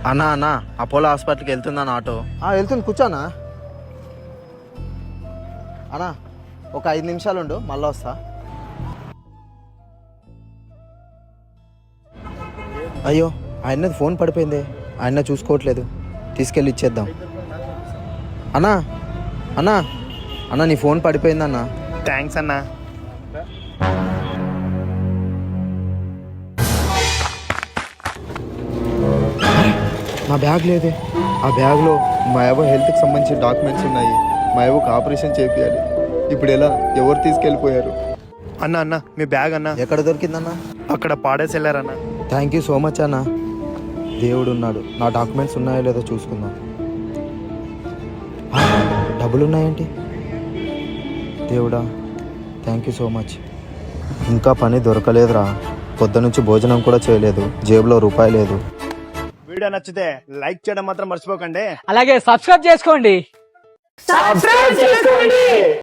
అన్నా అన్నా అపోలో హాస్పిటల్కి వెళ్తుందన్న ఆటో. వెళ్తుంది, కూర్చోనా అన్నా. ఒక 5 నిమిషాలు ఉండు, మళ్ళీ వస్తా. అయ్యో, ఆయనది ఫోన్ పడిపోయింది, ఆయన చూసుకోవట్లేదు. తీసుకెళ్ళి ఇచ్చేద్దాం. అన్నా అన్నా అన్నా నీ ఫోన్ పడిపోయిందన్నా. థ్యాంక్స్ అన్నా. నా బ్యాగ్ లేదే. ఆ బ్యాగ్లో మా అవ్వ హెల్త్కి సంబంధించిన డాక్యుమెంట్స్ ఉన్నాయి. మా అవ్వకు ఆపరేషన్ చేయాలి. ఇప్పుడు ఎలా? ఎవరు తీసుకెళ్ళిపోయారు? అన్న అన్న మీ బ్యాగ్ అన్న ఎక్కడ దొరికిందన్నా? అక్కడ పాడేసి వెళ్ళారన్న. థ్యాంక్ యూ సో మచ్ అన్నా. దేవుడు ఉన్నాడు, నా డాక్యుమెంట్స్ ఉన్నాయో లేదో చూసుకుందాం. డబ్బులు ఉన్నాయేంటి? దేవుడా, థ్యాంక్ యూ సో మచ్. ఇంకా పని దొరకలేదురా. పొద్దు నుంచి భోజనం కూడా చేయలేదు, జేబులో రూపాయి లేదు. వీడియో నచ్చితే లైక్ చేయడం మాత్రం మర్చిపోకండి. అలాగే సబ్స్క్రైబ్ చేసుకోండి.